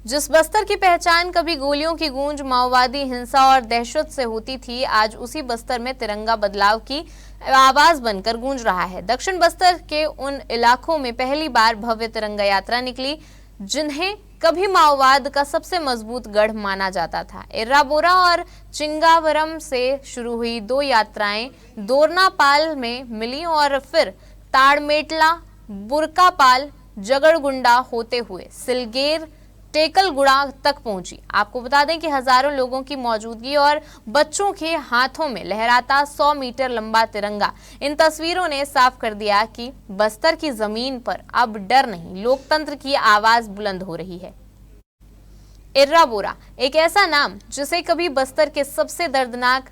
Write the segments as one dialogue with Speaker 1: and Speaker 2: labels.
Speaker 1: जिस बस्तर की पहचान कभी गोलियों की गूंज, माओवादी हिंसा और दहशत से होती थी, आज उसी बस्तर में तिरंगा बदलाव की आवाज बनकर गूंज रहा है। दक्षिण बस्तर के उन इलाकों में पहली बार भव्य तिरंगा यात्रा निकली जिन्हें कभी माओवाद का सबसे मजबूत गढ़ माना जाता था। इर्राबोरा और चिंगावरम से शुरू हुई दो यात्राएं दोरनापाल में मिली और फिर ताड़मेटला, बुरकापाल, जगड़गुंडा होते हुए सिलगेर, टेकलगुड़ा तक पहुंची। आपको बता दें कि हजारों लोगों की मौजूदगी और बच्चों के हाथों में लहराता 100 मीटर लंबा तिरंगा, इन तस्वीरों ने साफ कर दिया कि बस्तर की जमीन पर अब डर नहीं, लोकतंत्र की आवाज बुलंद हो रही है। इर्राबोरा एक ऐसा नाम जिसे कभी बस्तर के सबसे दर्दनाक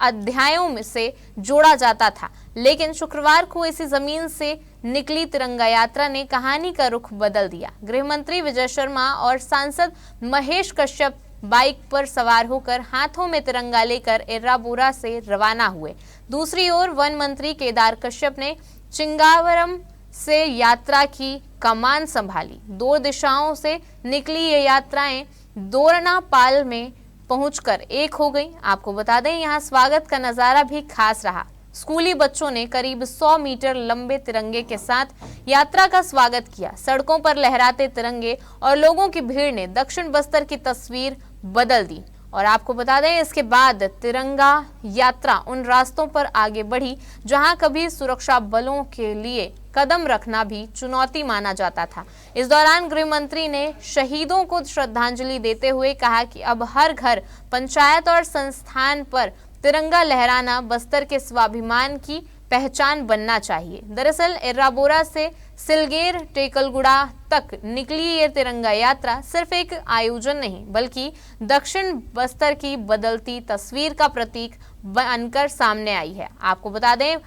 Speaker 1: अध्यायों में से जोड़ा जाता था, लेकिन शुक्रवार को इसी जमीन से निकली तिरंगा यात्रा ने कहानी का रुख बदल दिया। गृह मंत्री विजय शर्मा और सांसद महेश कश्यप बाइक पर सवार होकर हाथों में तिरंगा लेकर इर्राबोरा से रवाना हुए। दूसरी ओर वन मंत्री केदार कश्यप ने चिंगावरम से यात्रा की कमान संभाली। दो दिशाओं से निकली ये यात्राएं दोरनापाल में पहुंचकर एक हो गई। आपको बता दें, यहाँ स्वागत का नजारा भी खास रहा। स्कूली बच्चों ने करीब 100 मीटर लंबे तिरंगे के साथ यात्रा का स्वागत किया। सड़कों पर लहराते तिरंगे और लोगों की भीड़ ने दक्षिण बस्तर की तस्वीर बदल दी। और आपको बता दें, इसके बाद तिरंगा यात्रा उन रास्तों पर आगे बढ़ी जहां कभी सुरक्षा बलों के लिए कदम रखना भी चुनौती माना जाता था। इस दौरान गृह मंत्री ने शहीदों को श्रद्धांजलि देते हुए कहा कि अब हर घर, पंचायत और संस्थान पर तिरंगा लहराना बस्तर के स्वाभिमान की पहचान बनना चाहिए। दरअसल इर्राबोरा से सिलगेर, टेकलगुड़ा तक निकली ये तिरंगा यात्रा सिर्फ एक आयोजन नहीं, बल्कि दक्षिण बस्तर की बदलती तस्वीर का प्रतीक बनकर सामने आई है। आपको बता दें,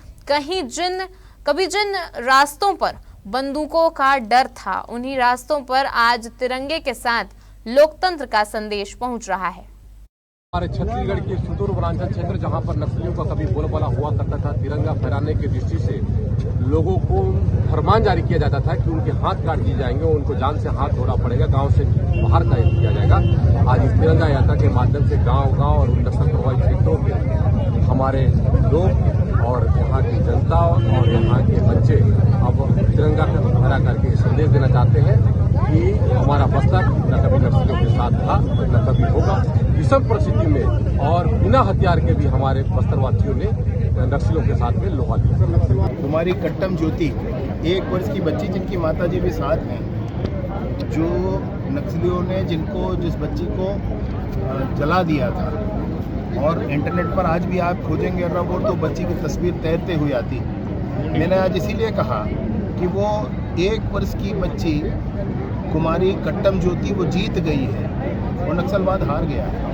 Speaker 1: कभी जिन रास्तों पर बंदूकों का डर था, उन्हीं रास्तों पर आज तिरंगे के साथ लोकतंत्र का संदेश पहुंच रहा है।
Speaker 2: हमारे छत्तीसगढ़ के सुदूर वनांचल क्षेत्र, जहां पर नक्सलियों का कभी बोलबाला हुआ करता था, तिरंगा फहराने की दृष्टि से लोगों को फरमान जारी किया जाता था कि उनके हाथ काट दिए जाएंगे, उनको जान से हाथ धोना पड़ेगा, गांव से बाहर का किया जाएगा। आज इस तिरंगा यात्रा के माध्यम से गांव-गांव और नक्सल प्रभावित क्षेत्रों के हमारे लोग और यहाँ की जनता और यहाँ के बच्चे अब तिरंगा फहरा करके संदेश देना चाहते हैं कि हमारा बस्तर न कभी नक्सलियों के साथ था, न कभी होगा। विषम परिस्थिति में और बिना हथियार के भी हमारे बस्तरवासियों ने नक्सलियों के साथ में लोहा दिया।
Speaker 3: कुमारी कट्टम ज्योति 1 वर्ष की बच्ची, जिनकी माताजी भी साथ हैं, जो नक्सलियों ने जिस बच्ची को जला दिया था, और इंटरनेट पर आज भी आप खोजेंगे इर्राबोरा तो बच्ची की तस्वीर तैरते हुए आती। मैंने आज इसीलिए कहा कि वो 1 वर्ष की बच्ची कुमारी कट्टम ज्योति वो जीत गई है, वो नक्सलवाद हार गया है।